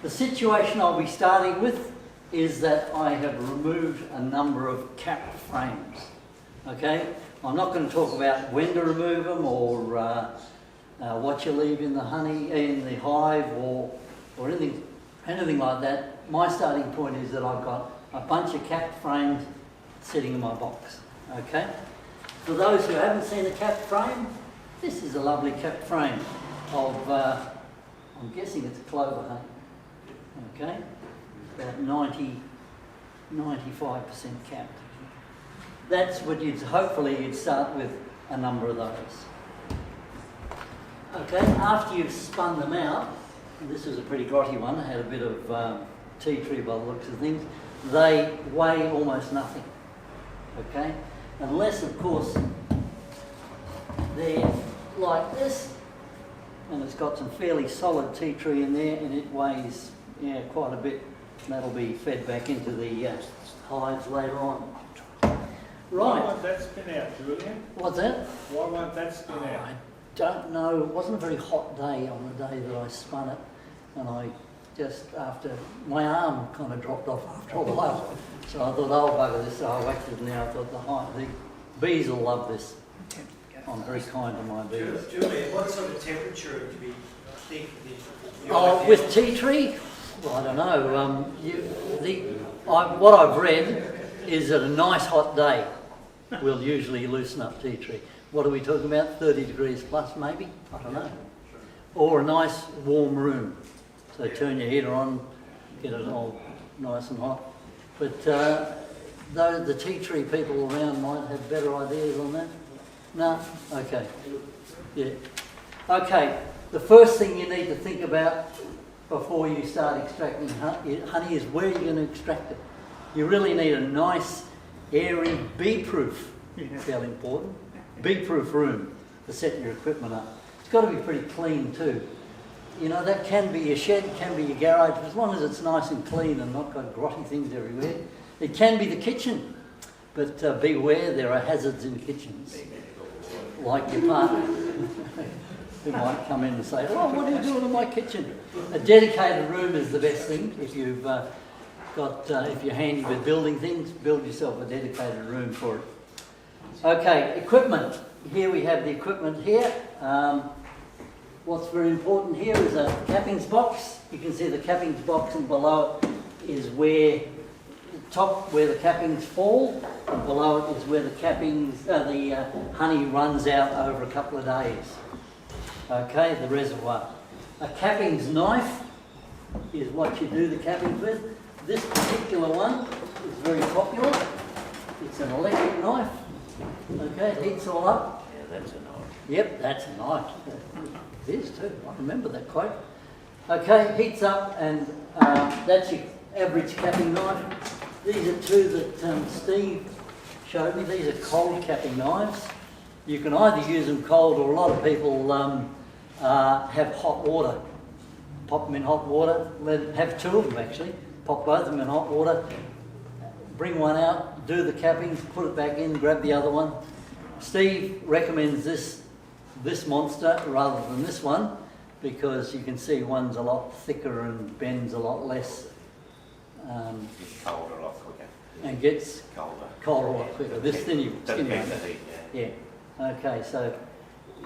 The situation I'll be starting with is that I have removed a number of cap frames. Okay, I'm not going to talk about when to remove them or what you leave in the honey, in the hive, or anything like that. My starting point is that I've got a bunch of cap frames sitting in my box. Okay, for those who haven't seen a cap frame, this is a lovely cap frame of I'm guessing it's clover honey. Okay, about 95% capped. That's what hopefully you'd start with a number of those. Okay, after you've spun them out, and this was a pretty grotty one, had a bit of tea tree by the looks of things, they weigh almost nothing. Okay, unless of course they're like this, and it's got some fairly solid tea tree in there, and it weighs quite a bit. That'll be fed back into the hives later on. Right. Why won't that spin out, Julian? What's that? Why won't that spin out? I don't know. It wasn't a very hot day on the day that I spun it, and I just my arm kind of dropped off after a while. So I thought, oh bugger this, so I whacked it now. I thought the bees will love this. I'm very kind to my bees. Julian, what sort of temperature would you think? With tea tree? Well, I don't know. What I've read is that a nice hot day will usually loosen up tea tree. What are we talking about? 30 degrees plus maybe? I don't know. Or a nice warm room. So turn your heater on, get it all nice and hot. But the tea tree people around might have better ideas on that. No? Okay. Yeah. Okay. The first thing you need to think about before you start extracting honey is where you're going to extract it. You really need a nice, airy, bee-proof, fairly important, bee-proof room to set your equipment up. It's got to be pretty clean too. You know, that can be your shed, can be your garage, as long as it's nice and clean and not got grotty things everywhere. It can be the kitchen, but beware, there are hazards in kitchens, like your partner. Who might come in and say, oh, what are you doing in my kitchen? A dedicated room is the best thing. If you've if you're handy with building things, build yourself a dedicated room for it. Okay, equipment. Here we have the equipment here. What's very important here is a cappings box. You can see the cappings box, and below it is where the cappings fall, and below it is where the cappings, the honey runs out over a couple of days. Okay, the reservoir. A cappings knife is what you do the cappings with. This particular one is very popular. It's an electric knife. Okay, it heats all up. Yeah, that's a knife. Yep, that's a knife. It is too. I remember that quote. Okay, heats up, and that's your average capping knife. These are two that Steve showed me. These are cold capping knives. You can either use them cold, or a lot of people have hot water. Pop them in hot water. Have two of them actually. Pop both of them in hot water. Bring one out, do the cappings, put it back in, grab the other one. Steve recommends this monster rather than this one, because you can see one's a lot thicker and bends a lot less. It's colder a lot quicker. And gets colder a lot quicker. This thinny. Doesn't keep the heat, yeah. Okay, so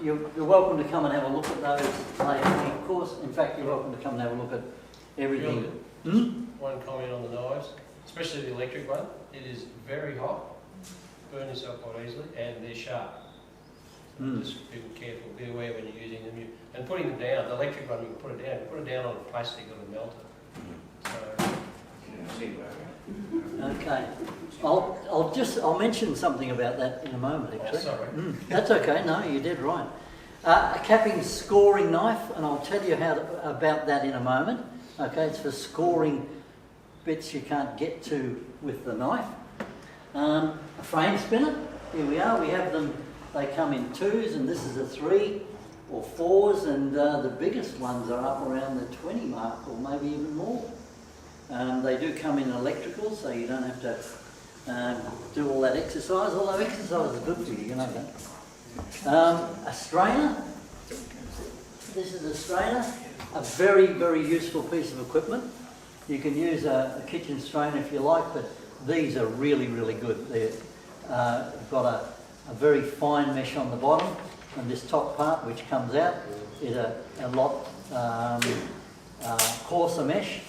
you're welcome to come and have a look at those later. Of course, in fact, you're welcome to come and have a look at everything. One comment on the knives, especially the electric one. It is very hot, burn yourself quite easily, and they're sharp. So just be careful, be aware when you're using them. And putting them down, the electric one, you can put it down on plastic, it'll melt it. So, Okay. I'll mention something about that in a moment, actually. oh, sorry. That's okay. No, you did right. A capping scoring knife, and I'll tell you about that in a moment. Okay, it's for scoring bits you can't get to with the knife. A frame spinner. Here we are. We have them. They come in 2s, and this is a 3 or 4s, and the biggest ones are up around the 20 mark, or maybe even more. They do come in electrical, so you don't have to do all that exercise, although exercise is good for you, you know that. A strainer. this is a strainer, a very, very useful piece of equipment. You can use a kitchen strainer if you like, but these are really, really good. They've got a very fine mesh on the bottom, and this top part, which comes out, is a lot coarser mesh,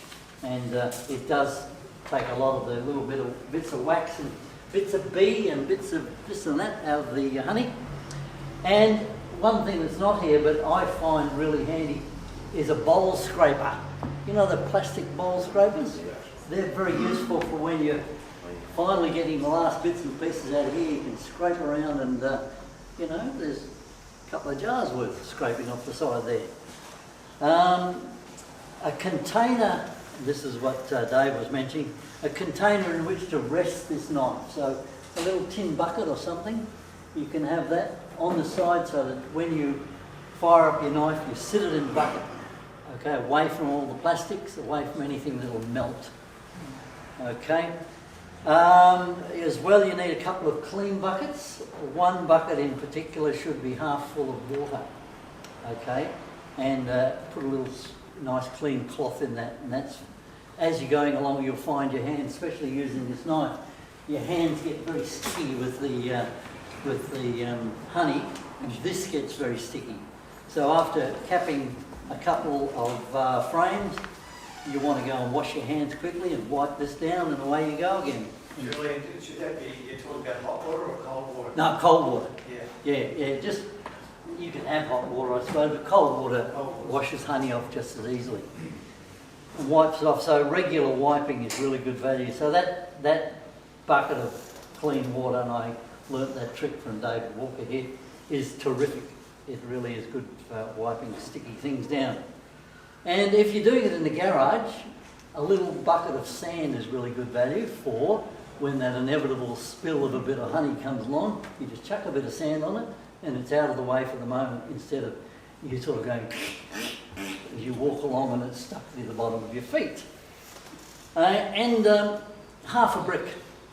and it does take a lot of the little bits of wax and bits of bee and bits of this and that out of the honey. And one thing that's not here, but I find really handy, is a bowl scraper. You know the plastic bowl scrapers? They're very useful for when you're finally getting the last bits and pieces out of here. You can scrape around and, you know, there's a couple of jars worth of scraping off the side there. A container, this is what Dave was mentioning, a container in which to rest this knife. So a little tin bucket or something, you can have that on the side so that when you fire up your knife, you sit it in the bucket. Okay, away from all the plastics, away from anything that will melt. Okay. As well, you need a couple of clean buckets. One bucket in particular should be half full of water. Okay, and put a little nice clean cloth in that, and that's, as you're going along, you'll find your hands, especially using this knife, your hands get very sticky with the honey, and this gets very sticky. So after capping a couple of frames, you want to go and wash your hands quickly and wipe this down, and away you go again. Julian, should that be, you're talking about hot water or cold water? No, cold water. Yeah. Yeah, just, you can have hot water, I suppose, but cold water washes honey off just as easily and wipes it off. So regular wiping is really good value. So that bucket of clean water, and I learnt that trick from David Walker here, is terrific. It really is good for wiping sticky things down. And if you're doing it in the garage, a little bucket of sand is really good value for when that inevitable spill of a bit of honey comes along. You just chuck a bit of sand on it and it's out of the way for the moment, instead of you sort of going as you walk along and it's stuck to the bottom of your feet. And half a brick.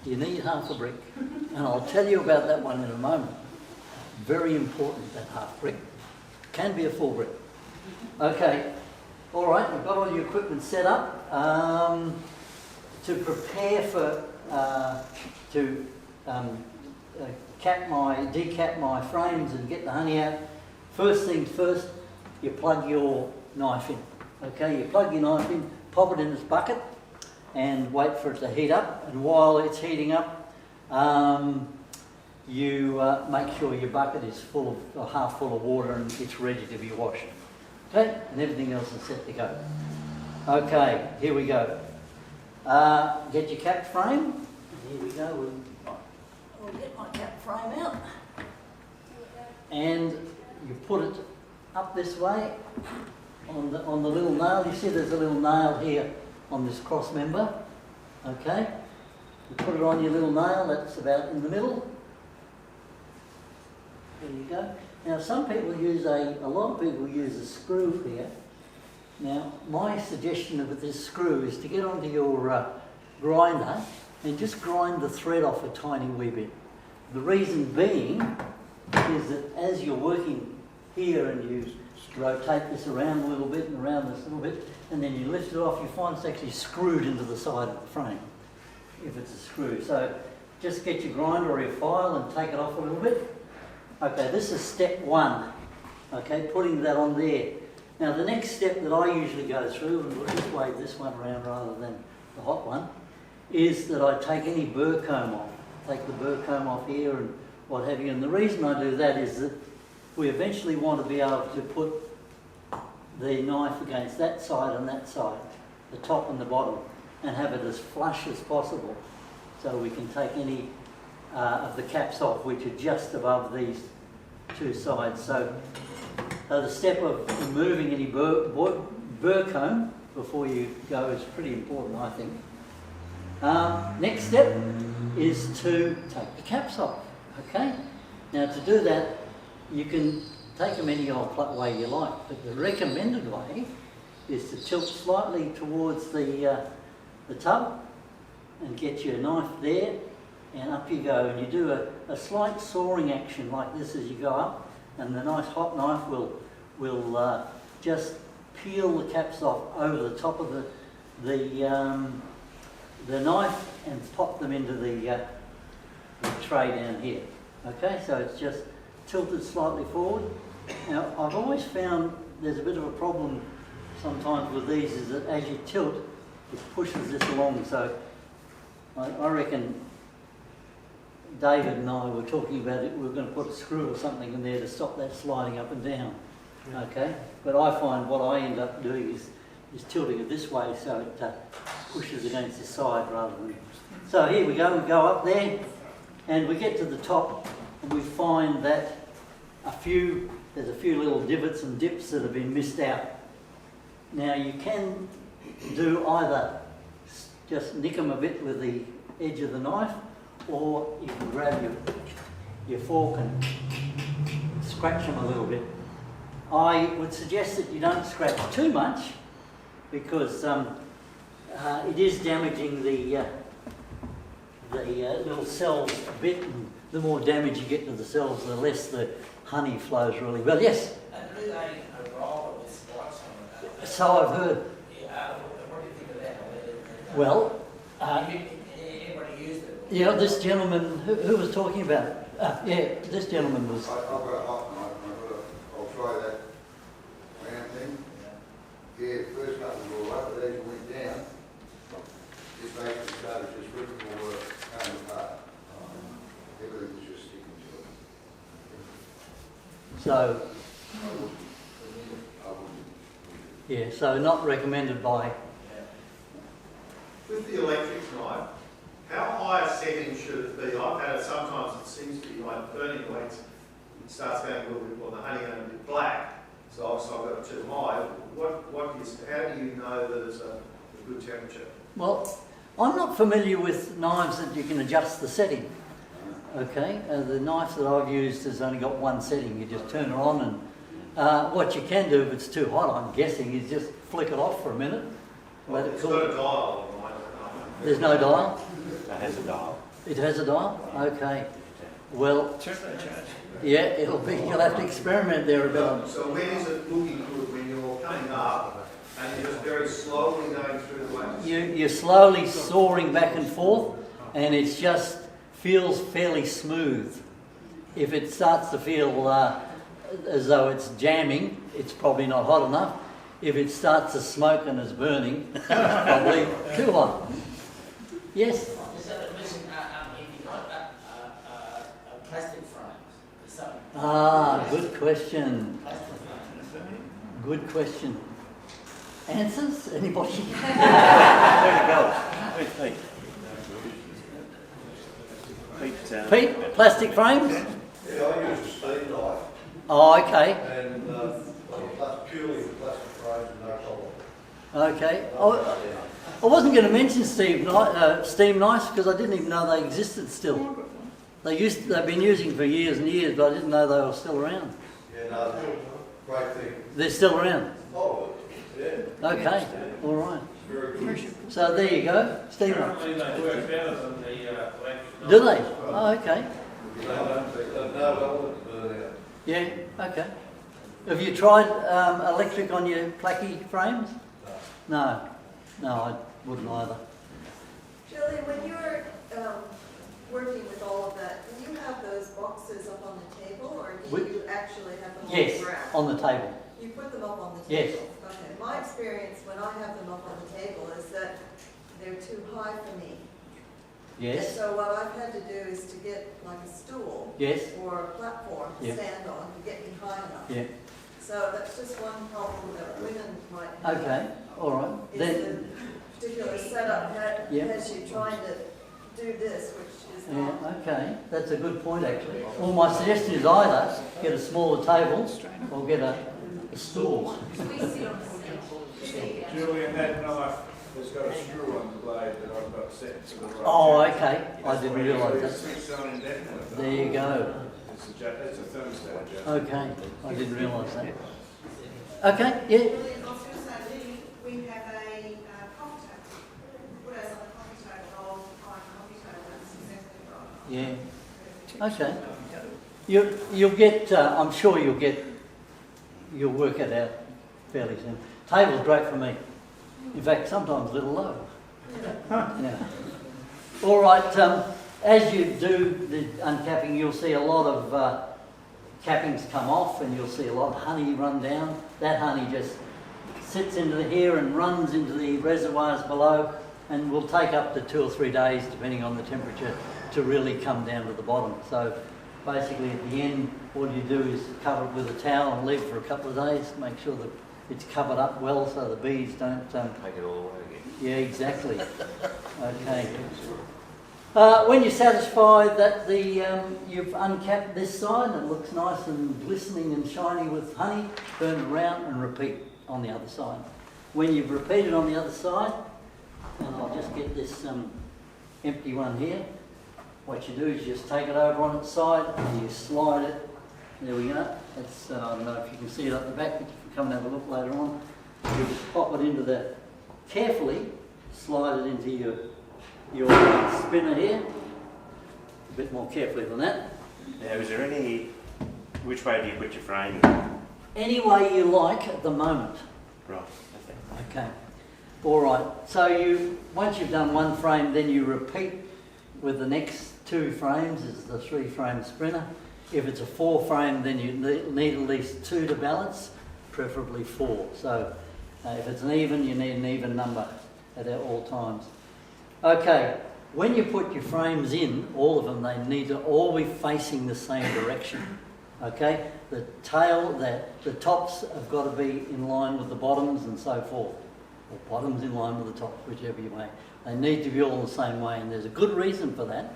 You need half a brick. And I'll tell you about that one in a moment. Very important, that half brick. Can be a full brick. Okay, all right, we've got all your equipment set up. To prepare for, decap my frames and get the honey out, first things first, you plug your knife in. Okay, you plug your knife in, pop it in this bucket and wait for it to heat up. And while it's heating up, you make sure your bucket is full of, half full of water, and it's ready to be washed. Okay, and everything else is set to go. Okay, here we go. Get your cap frame. Here we go. We'll get my cap frame out. And you put it up this way on the little nail. You see there's a little nail here on this cross member. Okay, you put it on your little nail, that's about in the middle. There you go. Now some people use a lot of people use a screw here. Now my suggestion with this screw is to get onto your grinder and just grind the thread off a tiny wee bit. The reason being is that as you're working here and you rotate this around a little bit and around this little bit, and then you lift it off, you find it's actually screwed into the side of the frame, if it's a screw. So just get your grinder or your file and take it off a little bit. Okay, this is step one. Okay, putting that on there. Now the next step that I usually go through, and we'll just wave this one around rather than the hot one, is that I take any burr comb off. Take the burr comb off here and what have you. And the reason I do that is that we eventually want to be able to put the knife against that side and that side, the top and the bottom, and have it as flush as possible. So we can take any of the caps off, which are just above these two sides. So the step of removing any burr comb before you go is pretty important, I think. Next step is to take the caps off. Okay? Now to do that, you can take them any old way you like, but the recommended way is to tilt slightly towards the tub and get your knife there, and up you go, and you do a slight sawing action like this as you go up, and the nice hot knife will just peel the caps off over the top of the knife and pop them into the tray down here. Okay, so it's just tilted slightly forward. Now, I've always found there's a bit of a problem sometimes with these, is that as you tilt, it pushes this along. So I reckon David and I were talking about it, we were going to put a screw or something in there to stop that sliding up and down. Okay, but I find what I end up doing is tilting it this way so it pushes against the side rather than... So here we go up there and we get to the top and we find that there's a few little divots and dips that have been missed out. Now you can do either just nick them a bit with the edge of the knife, or you can grab your fork and scratch them a little bit. I would suggest that you don't scratch too much, because it is damaging the little cells a bit, and the more damage you get to the cells, the less the honey flows really well. Yes? So I've heard. What do you think of that? Well, Anybody used it? yeah, this gentleman, who was talking about it? Yeah, this gentleman was... I've got a hot knife, I'll try that round thing. Yeah, the first couple were up, but as you went down, this basically started just ripping all the coming apart. Everything was just sticking to it. So, I wouldn't. yeah, so not recommended by... With the electric knife, how high a setting should it be? I've had it sometimes, it seems to be like burning weights. It starts going a little bit, well, the honey going a bit black, so obviously I've got it too high. How do you know that it's a good temperature? Well, I'm not familiar with knives that you can adjust the setting. Okay, the knife that I've used has only got one setting. You just turn it on, and what you can do if it's too hot, I'm guessing, is just flick it off for a minute. Let it It's cool. got a dial on mine. There's no dial? It has a dial. It has a dial? Okay. Well, yeah, you'll have to experiment there a bit. So when is it looking good? When you're coming up and you're just very slowly going through the wax? You're slowly soaring back and forth, and it just feels fairly smooth. If it starts to feel as though it's jamming, it's probably not hot enough. If it starts to smoke and is burning, it's probably too hot. Yes? If you got a plastic frame, Ah, good question. plastic frame. Good question. Answers? Anybody? There you go. Pete. Pete, plastic frames? Yeah, I use a steam knife Oh, okay. and purely the plastic frames and no problem. Okay. I wasn't going to mention steam knives because I didn't even know they existed still. They've been using for years and years, but I didn't know they were still around. Yeah, no, great thing. They're still around. Oh, yeah, Okay. All right. very good. So there you go. Steam knife. Apparently they work better than the electric. Do they? Oh, okay. No element burn out. Yeah. Okay. Have you tried electric on your placky frames? No. No, I wouldn't either. Julie, when you're working with all of that, do you have those boxes up on the table, or do you actually have them on the Yes, ground? on the table. You put them up on the Yes. table? Okay, my experience when I have them up on the table is that they're too high for me. And Yes. so what I've had to do is to get like a stool Yes. or a platform to Yeah. stand on to get me high enough. Yeah. So that's just one problem that women might have. Okay. All right. Is Then. the particular setup Yeah. has you trying to do this, which is not. Yeah, okay, that's a good point actually. Well, my suggestion is either get a smaller table or get a stool. Julian, that knife has got a screw on the blade that I've got set to the right. Oh, okay, I didn't realise It's that. switched on indefinitely. There you go. It's a thermostat adjustment. Okay, I didn't realise that. Okay, yeah, Julian, I was going to say, we have a coffee table. Put us on a coffee table, old iron coffee table, that's exactly right. yeah. Okay. You'll get, I'm sure you'll work it out fairly simple. Table's great for me. In fact, sometimes a little low. Yeah. All right, as you do the uncapping, you'll see a lot of cappings come off, and you'll see a lot of honey run down. That honey just sits into here and runs into the reservoirs below, and will take up to 2 or 3 days, depending on the temperature, to really come down to the bottom. So basically at the end, all you do is cover it with a towel and leave it for a couple of days, make sure that it's covered up well so the bees don't... Take it all away again. Yeah, exactly. Okay. When you're satisfied that you've uncapped this side and it looks nice and glistening and shiny with honey, turn it around and repeat on the other side. When you've repeated on the other side, and I'll just get this empty one here, what you do is just take it over on its side and you slide it. There we go. That's, I don't know if you can see it up the back, but you can come and have a look later on. You just pop it into that, carefully slide it into your spinner here. A bit more carefully than that. Now, is there which way do you put your frame? Any way you like at the moment. Right, Okay. All right. So once you've done one frame, then you repeat with the next 2 frames. It's the 3-frame spinner. If it's a 4-frame, then you need at least 2 to balance, preferably 4. So if it's an even, you need an even number at all times. Okay. When you put your frames in, all of them, they need to all be facing the same direction. Okay. The the tops have got to be in line with the bottoms and so forth. Or bottoms in line with the tops, whichever you may. They need to be all the same way, and there's a good reason for that.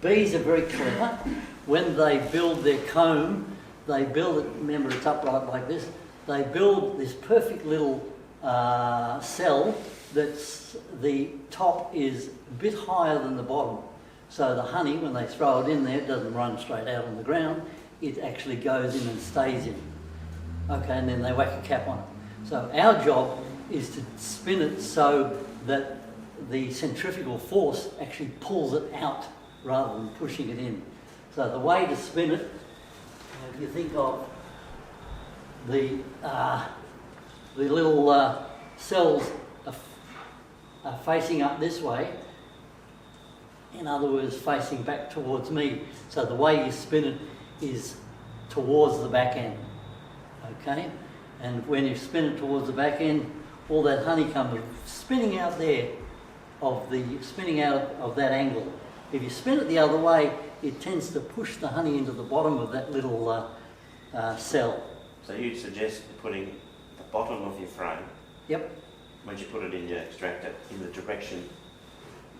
Bees are very clever. When they build their comb, they build it, remember it's upright like this, they build this perfect little cell that's the top is a bit higher than the bottom. So the honey, when they throw it in there, it doesn't run straight out on the ground, it actually goes in and stays in. Okay, and then they whack a cap on it. So our job is to spin it so that the centrifugal force actually pulls it out rather than pushing it in. So the way to spin it, if you think of the little cells are facing up this way, in other words, facing back towards me. So the way you spin it is towards the back end. Okay? And when you spin it towards the back end, all that honey comes spinning out there spinning out of that angle. If you spin it the other way, it tends to push the honey into the bottom of that little cell. So you'd suggest putting the bottom of your frame, Yep. once you put it in your extractor, in the direction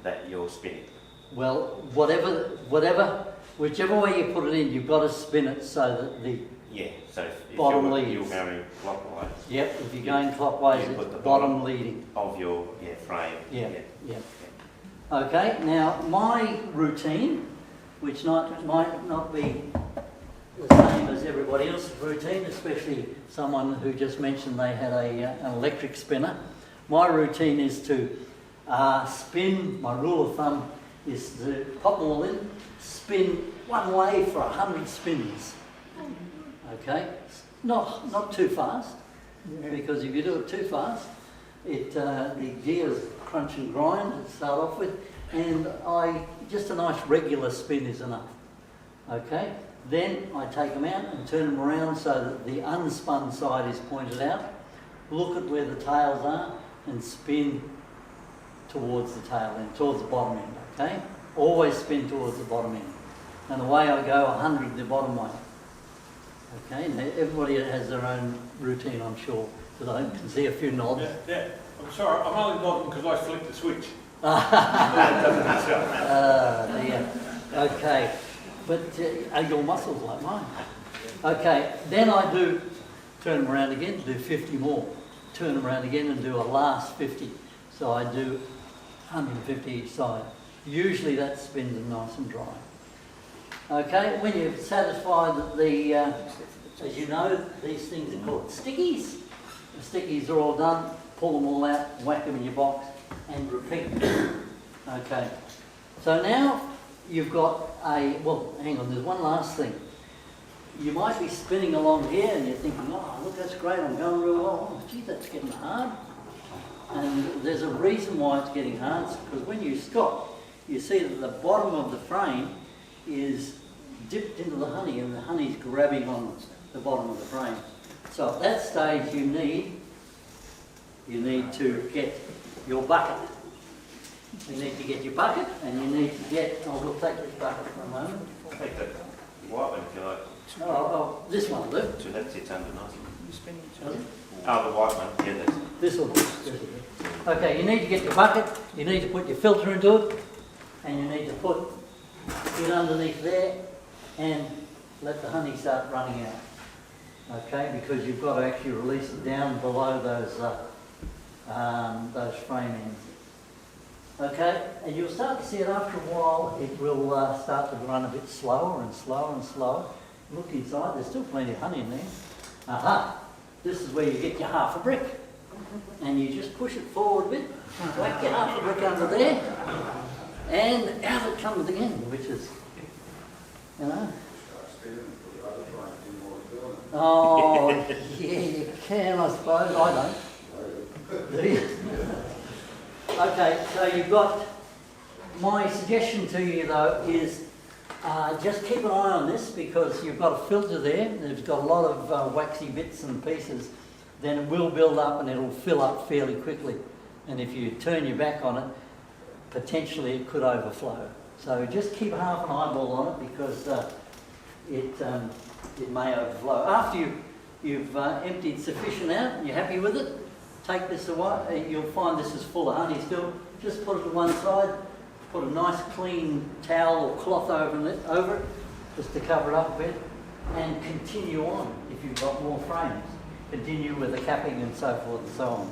that you're spinning. Well, whichever way you put it in, you've got to spin it so that the Yeah, so if bottom you're leads. going clockwise If you're going clockwise, you it's put the bottom leading. of your frame. Yeah. Okay, now my routine, which might not be the same as everybody else's routine, especially someone who just mentioned they had an electric spinner. My routine is to spin, my rule of thumb is to pop them all in, spin one way for 100 spins. Okay, not too fast, because if you do it too fast, the gears crunch and grind to start off with, and just a nice regular spin is enough. Okay, then I take them out and turn them around so that the unspun side is pointed out. Look at where the tails are and spin towards the tail end, towards the bottom end. Okay, always spin towards the bottom end, and away I go 100 the bottom way. Okay, now everybody has their own routine, I'm sure, but I can see a few nods. Yeah. I'm sorry, I'm only nodding because I flicked the switch. Dear. Okay, but are your muscles like mine? Okay, then I do turn them around again, do 50 more. Turn them around again and do a last 50. So I do 150 each side. Usually that spins them nice and dry. Okay, when you're satisfied that as you know, these things are called stickies. The stickies are all done, pull them all out, whack them in your box, and repeat. Okay, so now you've got well, hang on, there's one last thing. you might be spinning along here and you're thinking, oh, look, that's great, I'm going real well. Oh, gee, that's getting hard. And there's a reason why it's getting hard, because when you stop, you see that the bottom of the frame is dipped into the honey and the honey's grabbing on the bottom of the frame. So at that stage you need to get your bucket. You need to get your bucket and you need to get, we'll take this bucket for a moment. Take that white one if you like. This one will do. So that's it under nice. Really? Oh, the white one. Yeah, that's This will do. Okay, you need to get your bucket, you need to put your filter into it, and you need to put it underneath there and let the honey start running out. Okay, because you've got to actually release it down below those frame ends. Okay, and you'll start to see it after a while, it will start to run a bit slower and slower and slower. Look inside, there's still plenty of honey in there. Aha, this is where you get your half a brick. And you just push it forward a bit, whack your half a brick under there, and out it comes again, which is, you know. Oh, yeah, you can, I suppose. I don't. Do you? Okay, so you've got, my suggestion to you though is just keep an eye on this, because you've got a filter there, and it's got a lot of waxy bits and pieces. Then it will build up and it'll fill up fairly quickly. And if you turn your back on it, potentially it could overflow. So just keep half an eyeball on it, because it may overflow. After you've emptied sufficient out and you're happy with it, take this away. You'll find this is full of honey still. Just put it to one side, put a nice clean towel or cloth over it, just to cover it up a bit, and continue on if you've got more frames. Continue with the capping and so forth and so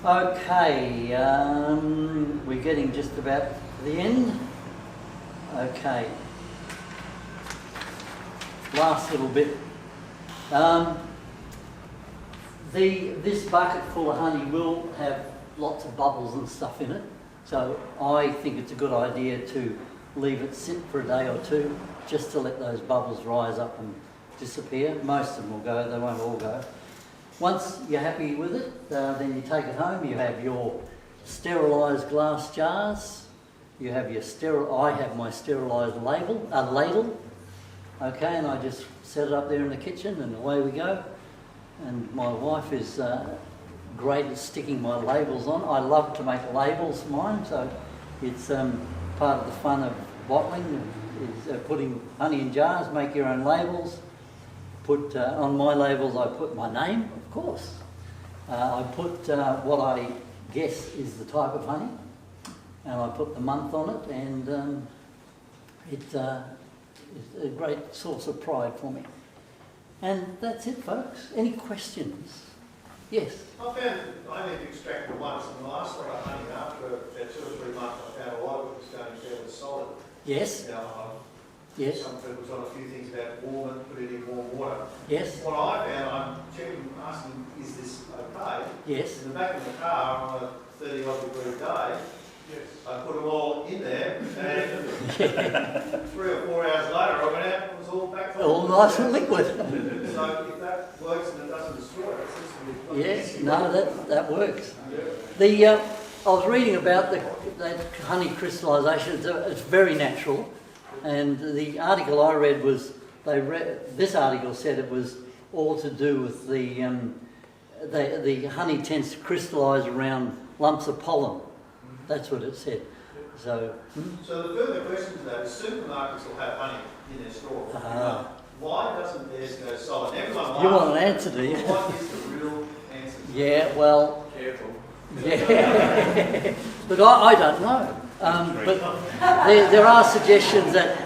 on. Okay, we're getting just about to the end. Okay, last little bit. This bucket full of honey will have lots of bubbles and stuff in it, so I think it's a good idea to leave it sit for a day or two, just to let those bubbles rise up and disappear. Most of them will go, they won't all go. Once you're happy with it, then you take it home. You have your sterilised glass jars. You have your I have my sterilised ladle. Okay, and I just set it up there in the kitchen, and away we go. And my wife is great at sticking my labels on. I love to make labels for mine, so it's part of the fun of bottling is putting honey in jars. Make your own labels. On my labels I put my name, of course. I put what I guess is the type of honey, and I put the month on it, and it's a great source of pride for me. And that's it, folks. Any questions? Yes? I found I only extracted once, and the last lot of honey, after about 2 or 3 months, I found a lot of it was going fairly solid. Yes? Now, Yes? some people's on a few things about warm it, put it in warm water. Yes? What I found, I'm checking, asking, is this okay? Yes? In the back of the car on a 30-odd degree day, I put them all in there, and 3 or 4 hours later, I went out and it was all back to All nice and liquid. So if that works and it doesn't destroy it, it seems to be... Yes, no, that works. I was reading about that honey crystallisation. It's very natural, and the article I read was this article said it was all to do with the honey tends to crystallise around lumps of pollen. That's what it said. So So the further question to that is supermarkets will have honey in their store. Why doesn't theirs go solid? Everyone you want an answer, do you? What is the real answer? Yeah, well... Careful. Yeah. But I don't know. But there are suggestions that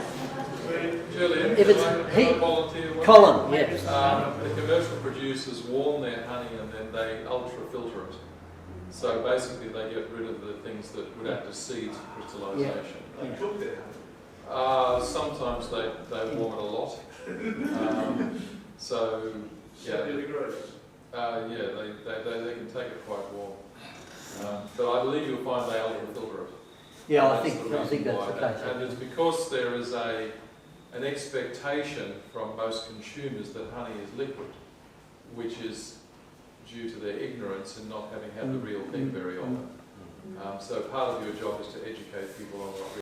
Julian, if it's can I heat, volunteer one? Colin, yes. The commercial producers warm their honey and then they ultra filter it. So basically they get rid of the things that would act as seeds for crystallisation. Yeah. They cook their honey. Sometimes they warm it a lot. So, yeah. 70 degrees. They can take it quite warm. But I believe you'll find they ultra filter it. Yeah, I That's think the that's reason the why. case. And it's because there is a an expectation from most consumers that honey is liquid, which is due to their ignorance and not having had the real thing very often. So part of your job is to educate people on what